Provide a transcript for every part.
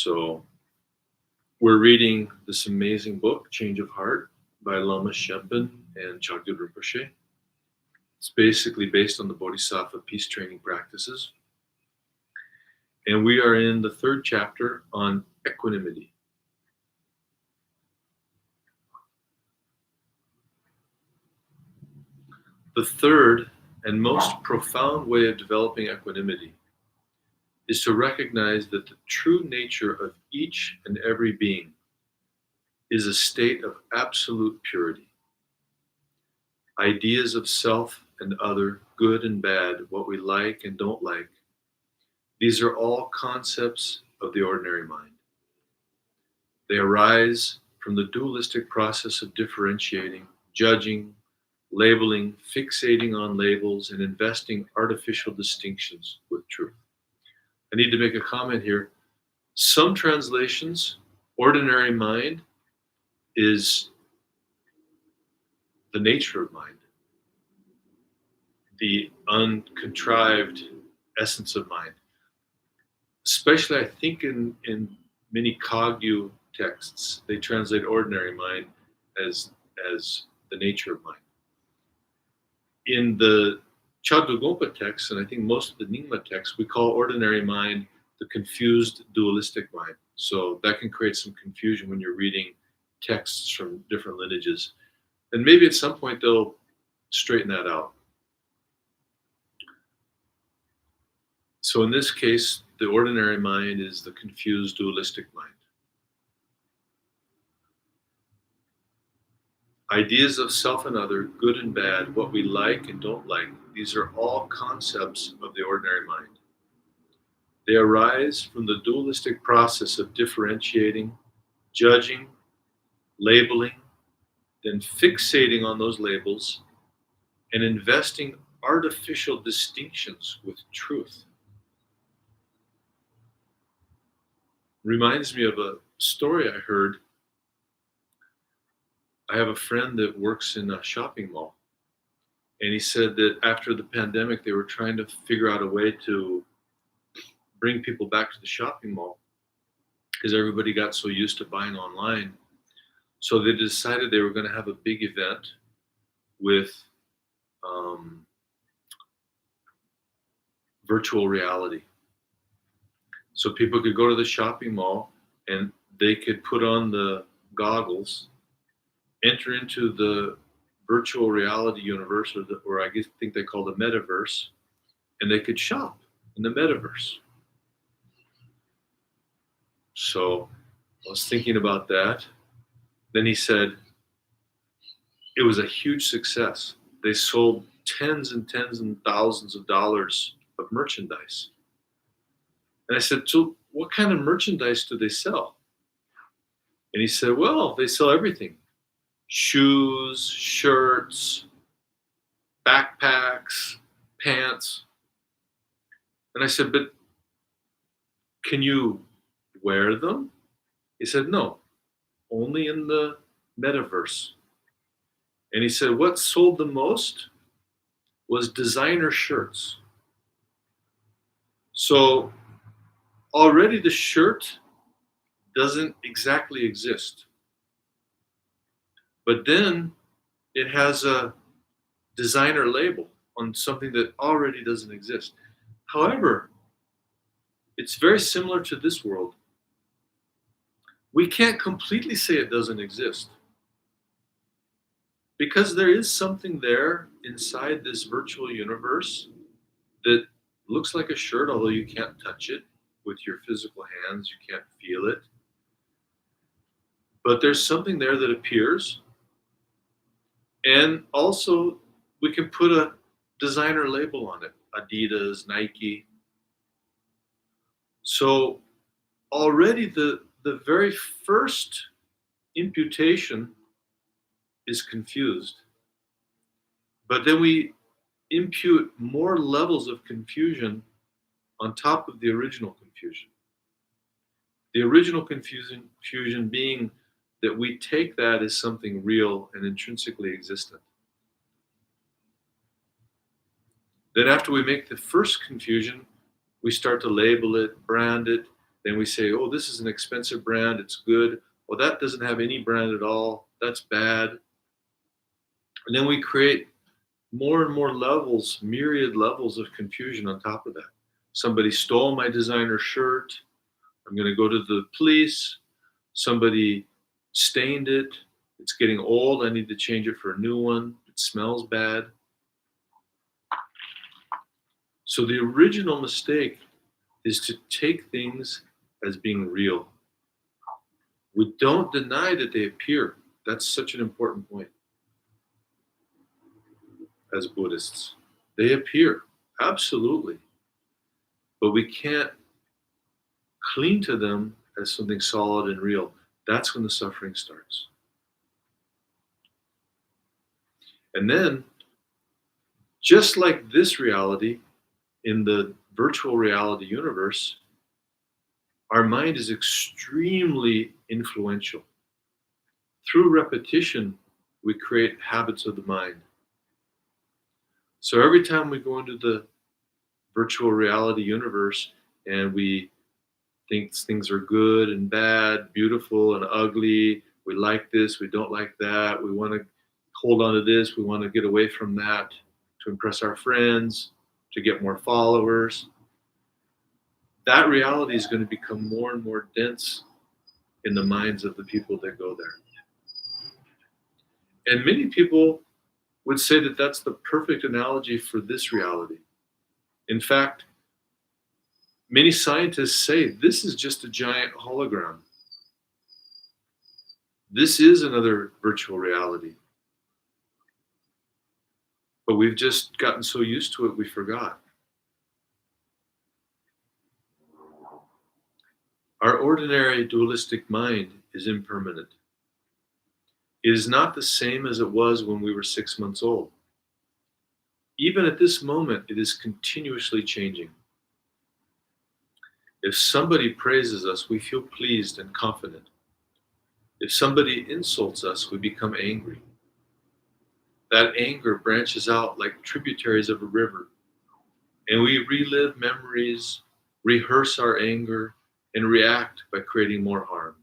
So we're reading this amazing book, Change of Heart, by Lama Rigdzin and Chagdud Gonpa. It's basically based on the Bodhisattva Peace Training practices. And we are in the third chapter on equanimity. The third and most profound way of developing equanimity is to recognize that the true nature of each and every being is a state of absolute purity. Ideas of self and other, good and bad, what we like and don't like, these are all concepts of the ordinary mind. They arise from the dualistic process of differentiating, judging, labeling, fixating on labels, and investing artificial distinctions with truth. I need to make a comment here. Some translations, ordinary mind is the nature of mind, the uncontrived essence of mind. Especially, I think, in many Chagdud texts, they translate ordinary mind as the nature of mind. In the Chagdud Gonpa text, and I think most of the Nyingma texts, we call ordinary mind the confused dualistic mind. So that can create some confusion when you're reading texts from different lineages. And maybe at some point they'll straighten that out. So in this case, the ordinary mind is the confused dualistic mind. Ideas of self and other, good and bad, what we like and don't like, these are all concepts of the ordinary mind. They arise from the dualistic process of differentiating, judging, labeling, then fixating on those labels, and investing artificial distinctions with truth. Reminds me of a story I heard. I have a friend that works in a shopping mall, and he said that after the pandemic, they were trying to figure out a way to bring people back to the shopping mall because everybody got so used to buying online. So they decided they were going to have a big event with virtual reality. So people could go to the shopping mall and they could put on the goggles, enter into the virtual reality universe, or I think they call the metaverse, and they could shop in the metaverse. So I was thinking about that. Then he said it was a huge success. They sold tens and thousands of dollars of merchandise. And I said, so what kind of merchandise do they sell? And he said, well, they sell everything. Shoes, shirts, backpacks, pants. And I said, but can you wear them? He said, no, only in the metaverse. And he said, what sold the most was designer shirts. So already the shirt doesn't exactly exist. But then it has a designer label on something that already doesn't exist. However, it's very similar to this world. We can't completely say it doesn't exist, because there is something there inside this virtual universe that looks like a shirt, although you can't touch it with your physical hands, you can't feel it. But there's something there that appears. And also, we can put a designer label on it, Adidas, Nike. So already the very first imputation is confused. But then we impute more levels of confusion on top of the original confusion. The original confusion being that we take that as something real and intrinsically existent. Then after we make the first confusion, we start to label it, brand it, Then we say, oh, this is an expensive brand, it's good. Well, that doesn't have any brand at all, that's bad. And then we create more and more levels, myriad levels of confusion on top of that. Somebody stole my designer shirt, I'm going to go to the police. Somebody stained it, it's getting old, I need to change it for a new one, it smells bad. So the original mistake is to take things as being real. We don't deny that they appear. That's such an important point. As Buddhists, they appear, absolutely. But we can't cling to them as something solid and real. That's when the suffering starts. And then, just like this reality, in the virtual reality universe, our mind is extremely influential. Through repetition, we create habits of the mind. So every time we go into the virtual reality universe and we think things are good and bad, beautiful and ugly, we like this, we don't like that, we want to hold on to this, we want to get away from that to impress our friends, to get more followers. That reality is going to become more and more dense in the minds of the people that go there. And many people would say that that's the perfect analogy for this reality. In fact, many scientists say this is just a giant hologram. This is another virtual reality. But we've just gotten so used to it, we forgot. Our ordinary dualistic mind is impermanent. It is not the same as it was when we were 6 months old. Even at this moment, it is continuously changing. If somebody praises us, we feel pleased and confident. If somebody insults us, we become angry. That anger branches out like tributaries of a river, and we relive memories, rehearse our anger, and react by creating more harm.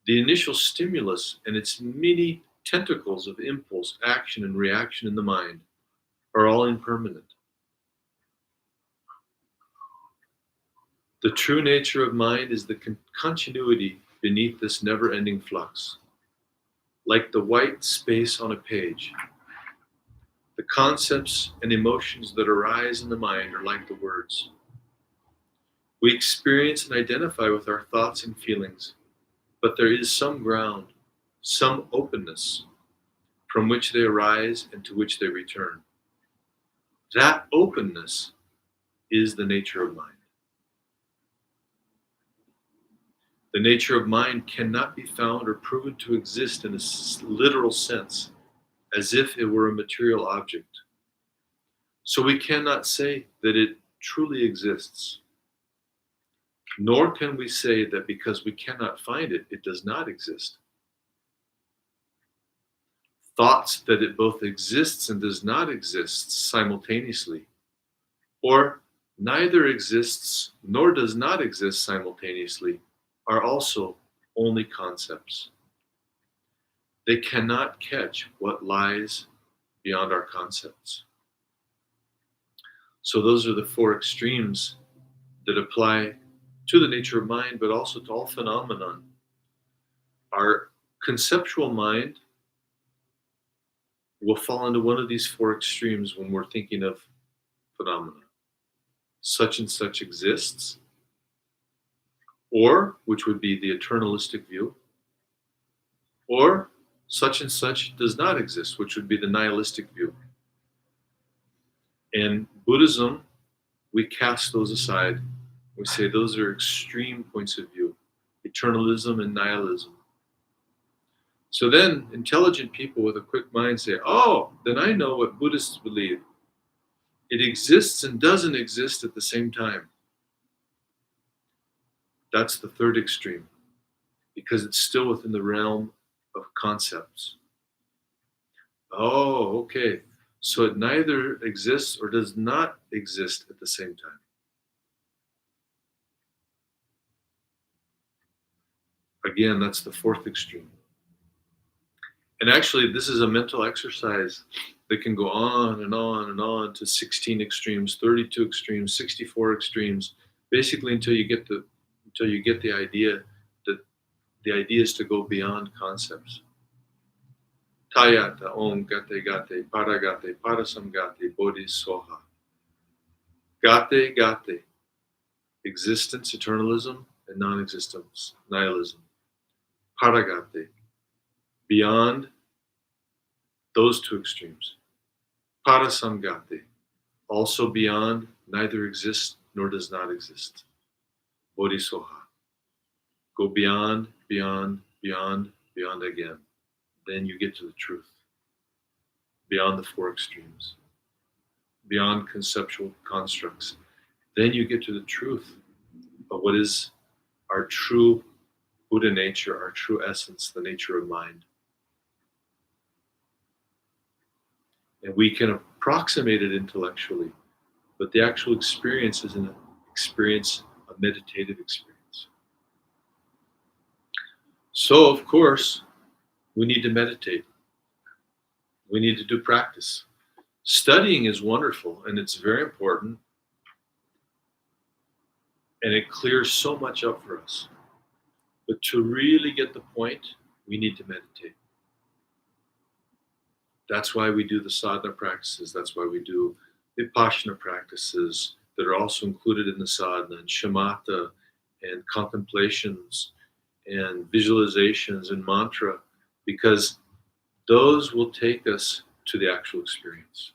The initial stimulus and its many tentacles of impulse, action, and reaction in the mind are all impermanent. The true nature of mind is the continuity beneath this never-ending flux. Like the white space on a page, the concepts and emotions that arise in the mind are like the words. We experience and identify with our thoughts and feelings, but there is some ground, some openness from which they arise and to which they return. That openness is the nature of mind. The nature of mind cannot be found or proven to exist in a literal sense, as if it were a material object. So we cannot say that it truly exists. Nor can we say that because we cannot find it, it does not exist. Thoughts that it both exists and does not exist simultaneously, or neither exists nor does not exist simultaneously, are also only concepts. They cannot catch what lies beyond our concepts. So those are the four extremes that apply to the nature of mind, but also to all phenomenon. Our conceptual mind will fall into one of these four extremes when we're thinking of phenomena. Such and such exists, or, which would be the eternalistic view, or such and such does not exist, which would be the nihilistic view. In Buddhism, we cast those aside. We say those are extreme points of view, eternalism and nihilism. So then intelligent people with a quick mind say, oh, then I know what Buddhists believe. It exists and doesn't exist at the same time. That's the third extreme, because it's still within the realm of concepts. Oh, okay. So it neither exists or does not exist at the same time. Again, that's the fourth extreme. And actually, this is a mental exercise that can go on and on and on to 16 extremes, 32 extremes, 64 extremes, basically until you get the idea that the idea is to go beyond concepts. Tayata, Om, Gate, Gate, Paragate, Parasamgate, Bodhisoha. Gate, Gate, existence, eternalism, and non-existence, nihilism. Paragate, beyond those two extremes. Parasamgate, also beyond, neither exists nor does not exist. Bodhisoha, go beyond, beyond, beyond, beyond again. Then you get to the truth. Beyond the four extremes. Beyond conceptual constructs. Then you get to the truth of what is our true Buddha nature, our true essence, the nature of mind. And we can approximate it intellectually, but the actual experience is an experience, a meditative experience. So, of course, we need to meditate. We need to do practice. Studying is wonderful and it's very important. And it clears so much up for us. But to really get the point, we need to meditate. That's why we do the sadhana practices. That's why we do vipassana practices that are also included in the sadhana, and shamatha, and contemplations, and visualizations, and mantra, because those will take us to the actual experience.